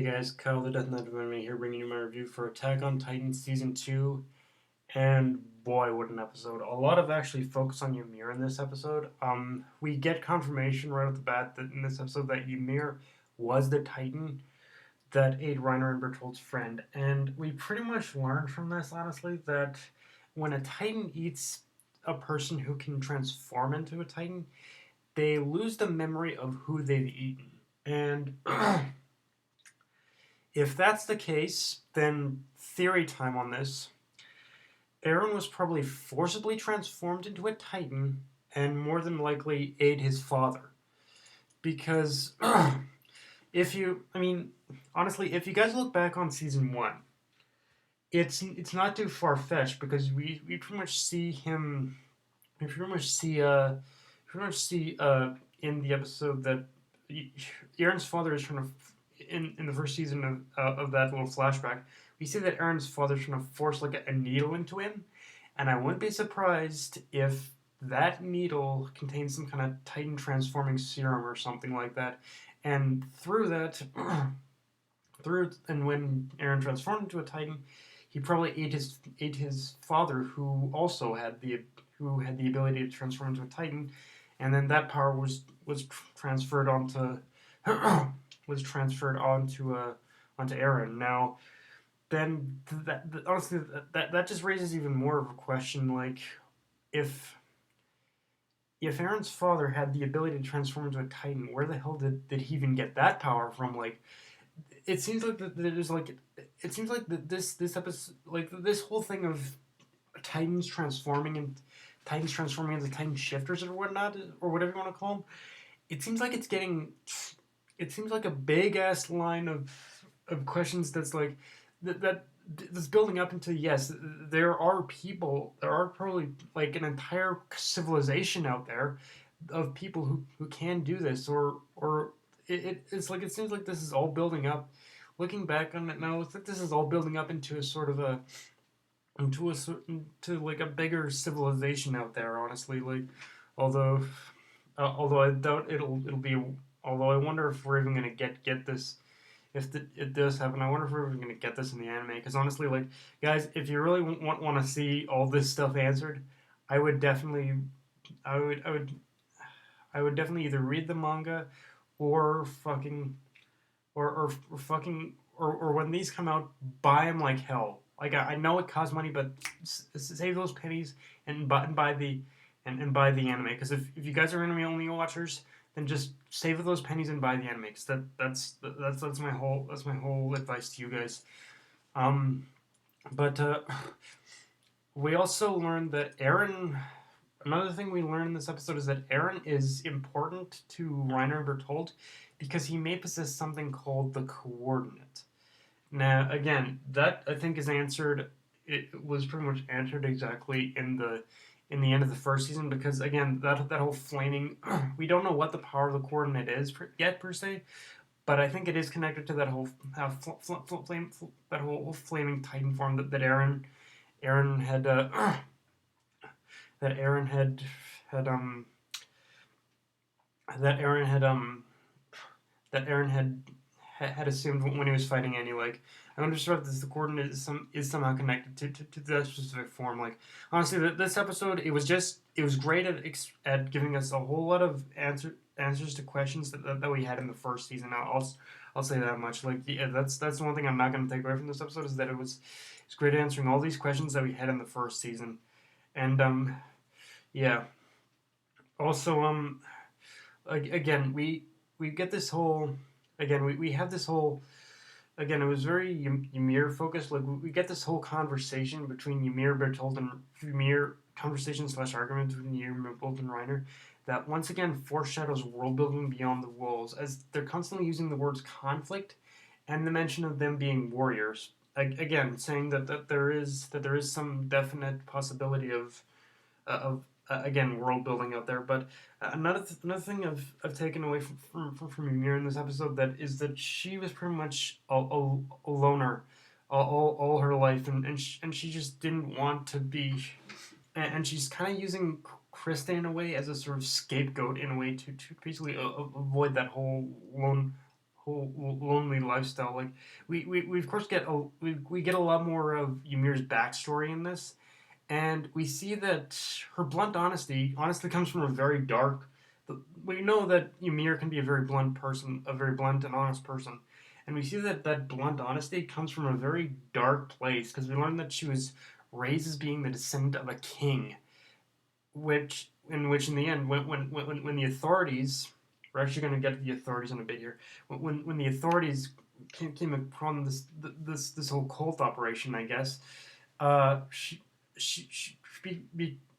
Hey guys, Kyle the Death Knight of Anime here, bringing you my review for Attack on Titan Season 2, and boy, what an episode. A lot of actually focus on Ymir in this episode. We get confirmation right off the bat that in this episode that Ymir was the Titan that ate Reiner and Bertolt's friend, and we pretty much learned from this, honestly, that when a Titan eats a person who can transform into a Titan, they lose the memory of who they've eaten. And if that's the case, then theory time on this. Eren was probably forcibly transformed into a Titan and more than likely ate his father. Because honestly, if you guys look back on season 1, it's not too far fetched because we pretty much see him we pretty much see in the episode that Eren's father is trying to in the first season of that little flashback, we see that Eren's father's trying to force like a needle into him, and I wouldn't be surprised if that needle contains some kind of Titan transforming serum or something like that, and through that, and when Eren transformed into a Titan, he probably ate his father, who had the ability to transform into a Titan, and then that power was transferred onto was transferred onto Eren. Now, then honestly, that just raises even more of a question. Like, if Eren's father had the ability to transform into a Titan, where the hell did he even get that power from? Like, it seems like there's like it seems like this episode, like this whole thing of Titans transforming and Titans transforming into Titan shifters or whatnot, or whatever you want to call them. It seems like it seems like a big ass line of questions that's like that's building up into, yes, there are probably like an entire civilization out there of people who can do this, or it's like it seems like this is all building up. Looking back on it now, it's like this is all building up into a sort of a into like a bigger civilization out there. Honestly, like although although I doubt it'll be. Although I wonder if we're even gonna get this. If it does happen, I wonder if we're even gonna get this in the anime. Because honestly, like guys, if you really want to see all this stuff answered, I would definitely, I would, I would, I would definitely either read the manga, or fucking, or fucking, or when these come out, buy them like hell. Like I know it costs money, but save those pennies and buy and buy the anime. Because if you guys are anime only watchers, then just save those pennies and buy the anime. Because that's my whole advice to you guys. Um, but we also learned that Eren. Another thing we learned in this episode is that Eren is important to Reiner and Bertolt because he may possess something called the coordinate. Now, again, that I think is answered. It was pretty much answered exactly in the end of the first season, because again, that whole flaming, we don't know what the power of the coordinate is yet per se, but I think it is connected to that whole that whole flaming Titan form that Eren had that Eren had that Eren had that Eren had assumed when he was fighting Annie. Like, I'm not sure if the coordinate is somehow connected to that specific form. Like, honestly, this episode, it was great at giving us a whole lot of answers to questions that we had in the first season. I'll say that much. Like, yeah, that's the one thing I'm not going to take away from this episode, is that it's great answering all these questions that we had in the first season. And yeah. Also, again, we get this whole, again, we have this whole, again, it was very Ymir focused. Like, we get this whole conversation between Ymir, Bertolt, and Ymir, conversation slash argument between Ymir, Bertolt, and Reiner, that once again foreshadows world building beyond the walls, as they're constantly using the words conflict and the mention of them being warriors. Again, saying that there is some definite possibility of again, world building out there. But another thing I've taken away from Ymir in this episode, that is that she was pretty much a loner all her life, and she just didn't want to be, and she's kind of using Krista in a way as a sort of scapegoat, in a way to basically avoid that whole lonely lifestyle. Like we of course we get a lot more of Ymir's backstory in this, and we see that her blunt honesty honestly comes from a very dark. We know that Ymir can be a very blunt person, a very blunt and honest person, and we see that that blunt honesty comes from a very dark place because we learn that she was raised as being the descendant of a king, which in the end when the authorities, we're actually going to get to the authorities in a bit here, when the authorities came upon this whole cult operation, I guess, she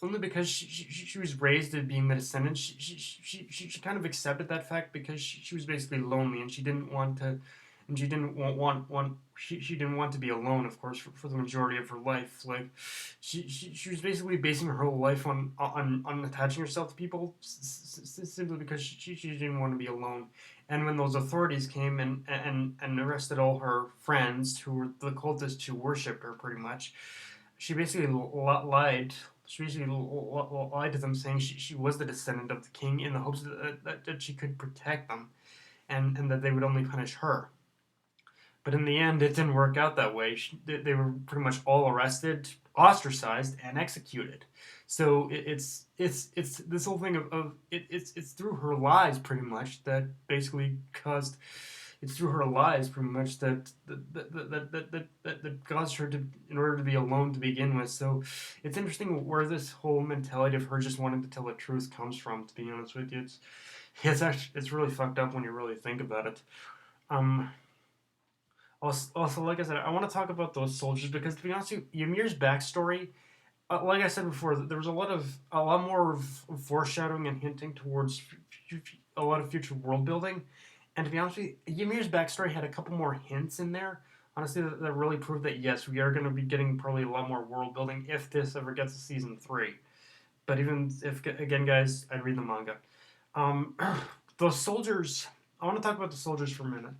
only because she was raised as being the descendant, she kind of accepted that fact because she was basically lonely and she didn't want to, and she didn't want she didn't want to be alone, of course, for the majority of her life. Like she was basically basing her whole life on attaching herself to people simply because she didn't want to be alone. And when those authorities came and arrested all her friends who were the cultists who worshipped her pretty much, she basically lied. She basically lied to them, saying she was the descendant of the king in the hopes that she could protect them and that they would only punish her. But in the end, it didn't work out that way. They were pretty much all arrested, ostracized, and executed. So it's this whole thing of it's through her lies pretty much that basically caused, it's through her lies pretty much that caused her to, in order to be alone to begin with. So it's interesting where this whole mentality of her just wanting to tell the truth comes from. To be honest with you, it's really fucked up when you really think about it. Um, also, like I said, I want to talk about those soldiers because, to be honest with you, Ymir's backstory, like I said before, there was a lot more of foreshadowing and hinting towards a lot of future world building. And to be honest with you, Ymir's backstory had a couple more hints in there. Honestly, that really proved that yes, we are going to be getting probably a lot more world building if this ever gets to season 3. But even if, again, guys, I'd read the manga. Um, those soldiers. I want to talk about the soldiers for a minute.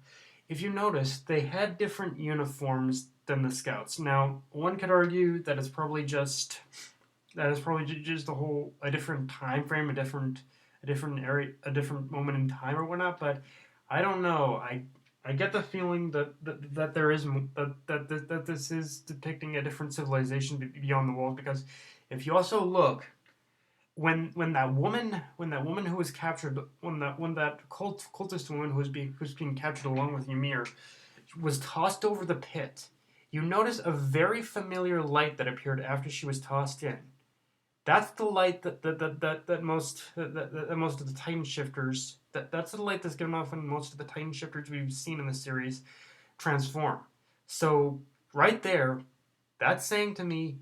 If you notice, they had different uniforms than the scouts. Now, one could argue that it's probably just a whole a different time frame, a different area, a different moment in time or whatnot. But I don't know. I get the feeling that there is that this is depicting a different civilization beyond the walls. Because if you also look, when that woman who was captured, when that cultist woman who's being captured along with Ymir was tossed over the pit, you notice a very familiar light that appeared after she was tossed in. That's the light that most of the Titan shifters, that's the light that's given off when most of the Titan shifters we've seen in the series transform. So right there, that's saying to me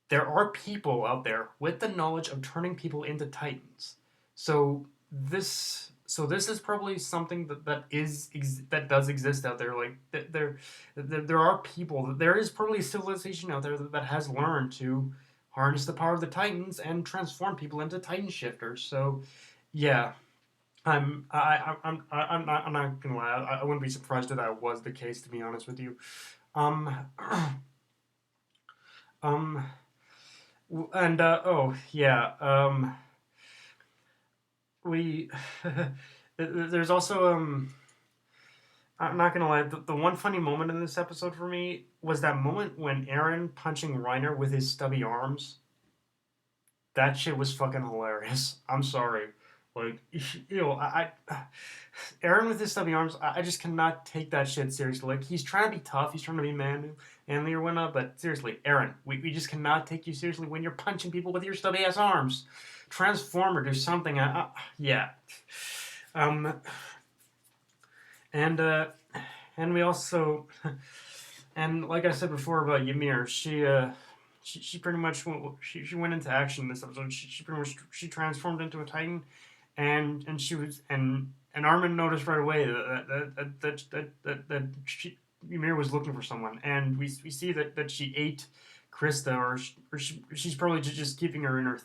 there are people out there with the knowledge of turning people into titans. So this is probably something that does exist out there. Like there are people. There is probably a civilization out there that has learned to harness the power of the titans and transform people into titan shifters. So yeah, I'm not gonna lie. I wouldn't be surprised if that was the case. To be honest with you, um um and oh yeah, we there's also I'm not gonna lie, the one funny moment in this episode for me was that moment when Aaron punching Reiner with his stubby arms. That shit was fucking hilarious. I'm sorry. Like, Aaron with his stubby arms, I just cannot take that shit seriously. Like, he's trying to be tough, he's trying to be manly or whatnot, but seriously, Aaron, we just cannot take you seriously when you're punching people with your stubby ass arms. Transform or do something. Yeah. Um, and, uh, and we also, and like I said before about Ymir, she pretty much she went into action in this episode. She pretty much she transformed into a titan, and she was and Armin noticed right away that Ymir was looking for someone, and we see that she ate Krista, she's probably just keeping her in her.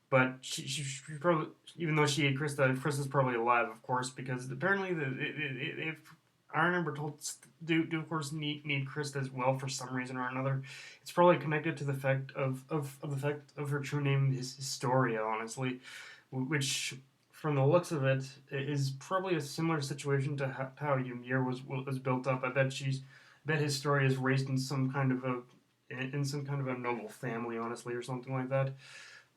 But she probably, even though she ate Krista, Krista's probably alive, of course, because apparently if Iron and Bertolt do of course need Krista as well for some reason or another. It's probably connected to the fact of the fact of her true name is Historia, honestly, which from the looks of it, is probably a similar situation to how Ymir was built up. I bet his story is raised in some kind of a noble family, honestly, or something like that.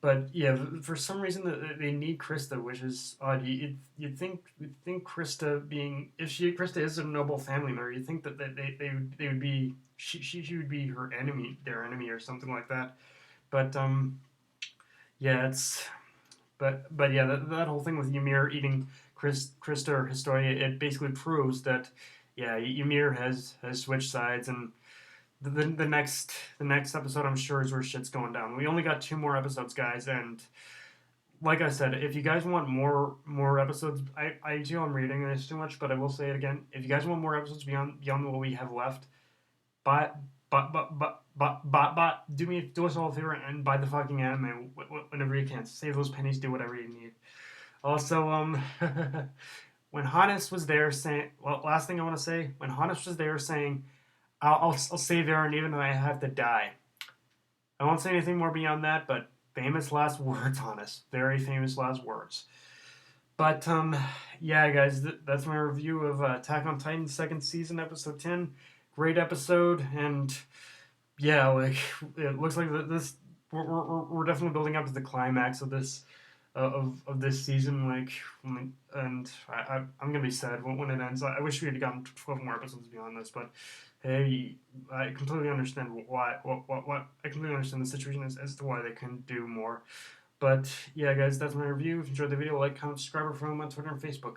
But yeah, for some reason they need Krista, which is odd. You'd think Krista being if she Krista is a noble family member, you'd think that they would be she would be her enemy, their enemy, or something like that. But yeah, it's but yeah, that whole thing with Ymir eating Krista or Historia, it basically proves that yeah, Ymir has switched sides, and the next episode I'm sure is where shit's going down. We only got two more episodes, guys, and like I said, if you guys want more episodes, I feel I'm reading this too much, but I will say it again. If you guys want more episodes beyond what we have left, but do us all a favor and buy the fucking anime whenever you can. Save those pennies, do whatever you need. Also, when Hannes was there saying, well, last thing I want to say, when Hannes was there saying, I'll save Aaron even though I have to die. I won't say anything more beyond that, but famous last words, Hannes. Very famous last words. But yeah, guys, that's my review of Attack on Titan second season, episode 10. Great episode, and yeah, like it looks like this we're definitely building up to the climax of this of this season. Like, and I'm gonna be sad when it ends. I wish we had gotten 12 more episodes beyond this, but hey, I completely understand why what I completely understand the situation as to why they couldn't do more. But yeah, guys, that's my review. If you enjoyed the video, like, comment, subscribe, or follow me on Twitter and Facebook.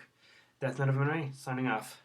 Death Knight of MMA, signing off.